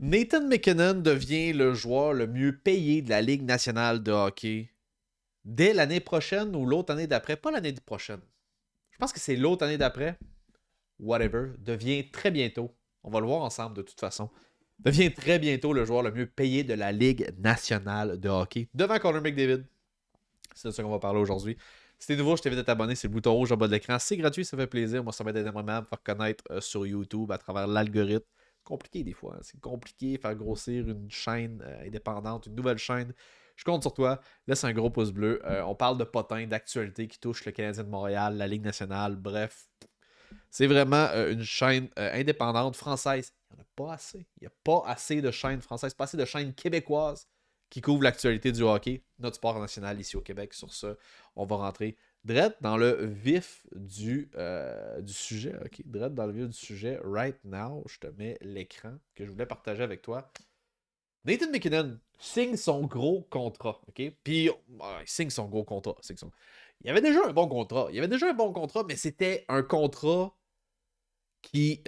Nathan McKinnon devient le joueur le mieux payé de la Ligue nationale de hockey dès l'année prochaine ou l'autre année d'après. Pas l'année prochaine. Je pense que c'est l'autre année d'après. Whatever. Devient très bientôt. On va le voir ensemble de toute façon. Devient très bientôt le joueur le mieux payé de la Ligue nationale de hockey. Devant Connor McDavid. C'est de ça qu'on va parler aujourd'hui. Si t'es nouveau, je t'invite à t'abonner. C'est le bouton rouge en bas de l'écran. C'est gratuit, ça fait plaisir. Moi, ça m'aide énormément à me faire connaître sur YouTube à travers l'algorithme. C'est compliqué des fois. Hein. C'est compliqué de faire grossir une chaîne indépendante, une nouvelle chaîne. Je compte sur toi. Laisse un gros pouce bleu. On parle de potins, d'actualités qui touchent le Canadien de Montréal, la Ligue nationale. Bref, c'est vraiment une chaîne indépendante française. Il n'y en a pas assez. Il n'y a pas assez de chaînes françaises, pas assez de chaînes québécoises qui couvrent l'actualité du hockey, notre sport national ici au Québec. Sur ce, on va rentrer direct dans le vif du sujet. OK, direct dans le vif du sujet. Right now, je te mets l'écran que je voulais partager avec toi. Nathan McKinnon signe son gros contrat. OK? Puis, il signe son gros contrat. Il y avait déjà un bon contrat. Mais c'était un contrat qui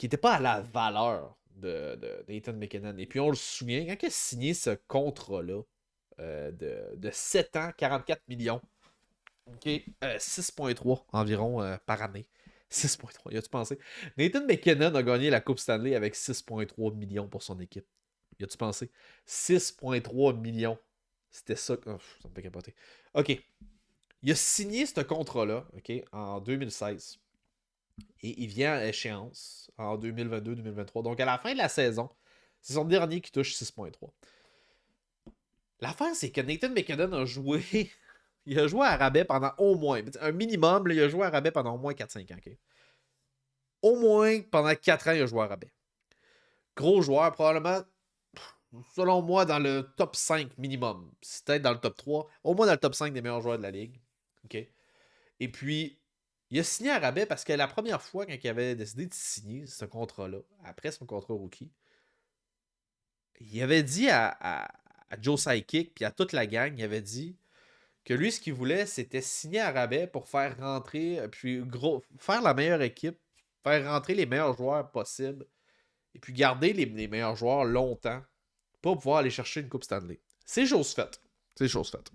n'était pas à la valeur de Nathan McKinnon. Et puis on le souvient, quand il a signé ce contrat-là de 7 ans, 44 millions, okay, 6,3 environ par année. 6,3, y a-tu pensé? Nathan McKinnon a gagné la Coupe Stanley avec 6,3 millions pour son équipe. Y a-tu pensé? 6,3 millions. C'était ça. Oh, ça me fait capoter. OK. Il a signé ce contrat-là, OK, en 2016. Et il vient à échéance en 2022-2023. Donc, à la fin de la saison, c'est son dernier qui touche 6,3. L'affaire, c'est que Nathan McKinnon a joué. Il a joué à rabais pendant au moins. Un minimum, là, il a joué à rabais pendant au moins 4-5 ans. Okay? Au moins pendant 4 ans, il a joué à rabais. Gros joueur, probablement, selon moi, dans le top 5 minimum. C'est peut-être dans le top 3. Au moins dans le top 5 des meilleurs joueurs de la ligue. OK? Et puis, il a signé à rabais parce que la première fois, quand il avait décidé de signer ce contrat-là, après son contrat rookie, il avait dit à Joe Sakic puis à toute la gang, il avait dit que lui, ce qu'il voulait, c'était signer à rabais pour faire rentrer, puis faire la meilleure équipe, faire rentrer les meilleurs joueurs possibles, et puis garder les meilleurs joueurs longtemps pour pouvoir aller chercher une Coupe Stanley. C'est chose faite. C'est chose faite.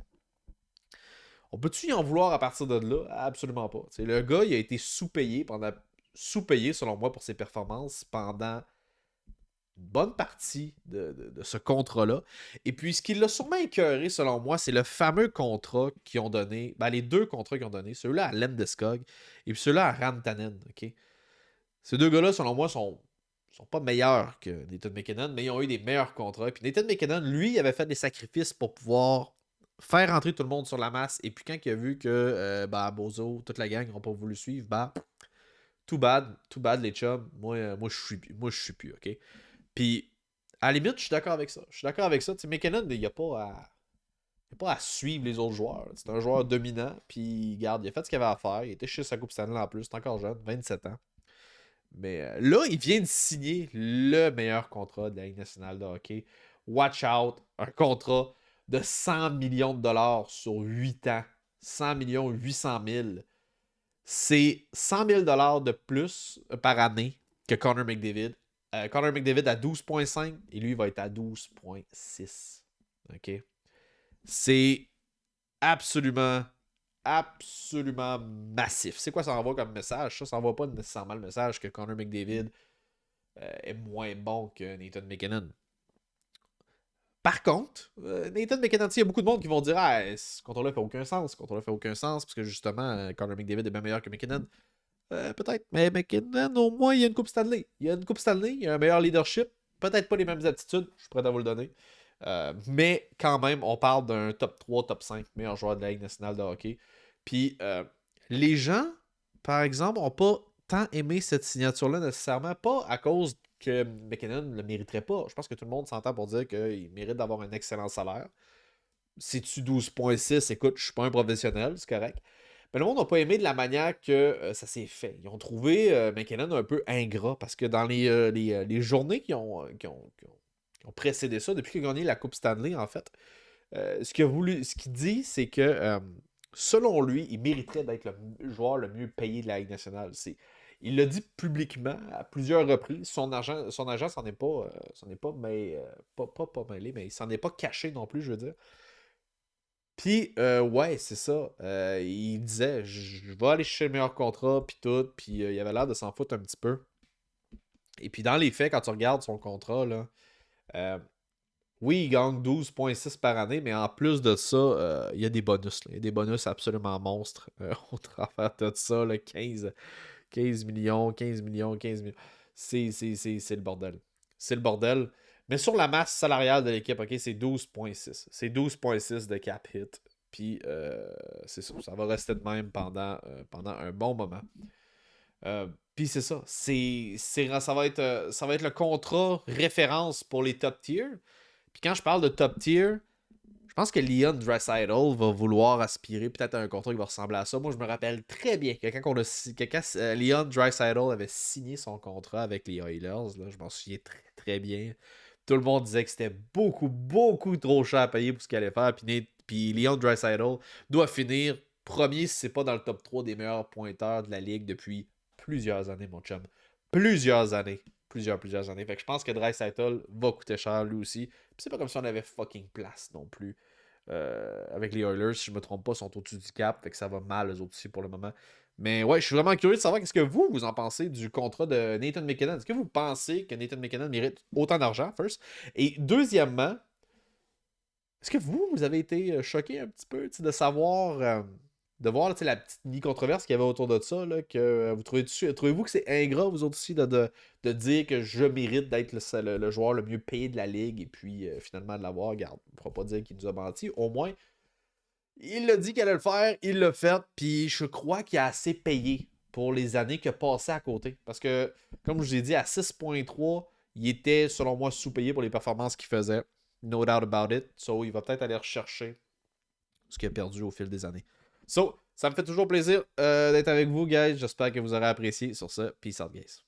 On peut-tu y en vouloir à partir de là? Absolument pas. T'sais, le gars, il a été sous-payé, selon moi, pour ses performances pendant une bonne partie de ce contrat-là. Et puis, ce qui l'a sûrement écœuré, selon moi, c'est le fameux contrat qu'ils ont donné. Ben, les deux contrats qu'ils ont donnés. Celui-là à Landeskog et puis celui-là à Rantanen. Okay? Ces deux gars-là, selon moi, sont pas meilleurs que Nathan McKinnon, mais ils ont eu des meilleurs contrats. Puis Nathan McKinnon, lui, il avait fait des sacrifices pour pouvoir faire rentrer tout le monde sur la masse. Et puis quand il a vu que Bozo, toute la gang n'ont pas voulu suivre, too bad les chums. Moi je suis plus, ok? Puis à la limite, je suis d'accord avec ça. Je suis d'accord avec ça. T'sais, McKinnon, il n'y a pas à suivre les autres joueurs. C'est un joueur dominant. Puis, garde, il a fait ce qu'il avait à faire. Il était chez sa Coupe Stanley en plus. C'est encore jeune, 27 ans. Mais là, il vient de signer le meilleur contrat de la Ligue nationale de hockey. Watch out, un contrat de 100 millions de dollars sur 8 ans. 100 millions 800 000. C'est 100 000 dollars de plus par année que Connor McDavid. Connor McDavid à 12,5 et lui va être à 12,6. OK? C'est absolument, absolument massif. C'est quoi ça envoie comme message? Ça envoie pas nécessairement le message que Connor McDavid est moins bon que Nathan McKinnon. Par contre, Nathan McKinnon, il y a beaucoup de monde qui vont dire ah, ce contrat-là fait aucun sens. Ce contrat-là fait aucun sens parce que justement, Connor McDavid est bien meilleur que McKinnon. Peut-être, mais McKinnon, au moins, il y a une Coupe Stanley. Il y a une Coupe Stanley, il y a un meilleur leadership. Peut-être pas les mêmes aptitudes, je suis prêt à vous le donner. Mais quand même, on parle d'un top 3, top 5 meilleur joueur de la Ligue nationale de hockey. Puis les gens, par exemple, n'ont pas tant aimé cette signature-là nécessairement, pas à cause que McKinnon ne le mériterait pas. Je pense que tout le monde s'entend pour dire qu'il mérite d'avoir un excellent salaire. Si tu 12,6, écoute, je suis pas un professionnel, c'est correct. Mais le monde n'a pas aimé de la manière que ça s'est fait. Ils ont trouvé McKinnon un peu ingrat parce que dans les journées qui ont précédé ça, depuis qu'il a gagné la Coupe Stanley, en fait, ce qu'il dit, c'est que selon lui, il mériterait d'être le joueur le mieux payé de la Ligue nationale. Il l'a dit publiquement à plusieurs reprises. Son agent s'en est pas, mais, pas mêlé, mais il s'en est pas caché non plus, je veux dire. Puis, ouais, c'est ça. Il disait, je vais aller chercher le meilleur contrat, puis tout. Puis, il avait l'air de s'en foutre un petit peu. Et puis, dans les faits, quand tu regardes son contrat, là, euh, oui, il gagne 12,6 par année, mais en plus de ça, il y a des bonus. Là. Il y a des bonus absolument monstres au travers de ça. Là, 15 millions, 15 millions, 15 millions. C'est le bordel. C'est le bordel. Mais sur la masse salariale de l'équipe, ok, c'est 12,6. C'est 12,6 de cap hit. Puis c'est ça. Ça va rester de même pendant un bon moment. Puis c'est ça. Ça va être le contrat référence pour les top tiers. Puis quand je parle de top tier, je pense que Leon Draisaitl va vouloir aspirer peut-être à un contrat qui va ressembler à ça. Moi, je me rappelle très bien que quand Leon Draisaitl avait signé son contrat avec les Oilers, là, je m'en souviens très très bien. Tout le monde disait que c'était beaucoup, beaucoup trop cher à payer pour ce qu'il allait faire. Puis Leon Draisaitl doit finir premier si c'est pas dans le top 3 des meilleurs pointeurs de la ligue depuis plusieurs années, mon chum. Plusieurs années. Plusieurs années. Fait que je pense que Draisaitl va coûter cher lui aussi. Puis c'est pas comme si on avait fucking place non plus. Avec les Oilers, si je me trompe pas, sont au-dessus du cap. Fait que ça va mal eux autres aussi pour le moment. Mais ouais, je suis vraiment curieux de savoir qu'est-ce que vous en pensez du contrat de Nathan McKinnon. Est-ce que vous pensez que Nathan McKinnon mérite autant d'argent, first? Et deuxièmement, est-ce que vous avez été choqué un petit peu de savoir, de voir là, la petite mini-controverse qu'il y avait autour de ça, là, que trouvez-vous que c'est ingrat, vous autres aussi, de dire que je mérite d'être le joueur le mieux payé de la ligue et puis finalement de l'avoir? Regarde, on ne pourra pas dire qu'il nous a menti. Au moins, il l'a dit qu'il allait le faire, il l'a fait, puis je crois qu'il a assez payé pour les années qu'il a passées à côté. Parce que, comme je vous ai dit, à 6,3, il était, selon moi, sous-payé pour les performances qu'il faisait. No doubt about it. So, il va peut-être aller rechercher ce qu'il a perdu au fil des années. So, ça me fait toujours plaisir d'être avec vous, guys. J'espère que vous aurez apprécié. Sur ce, peace out, guys.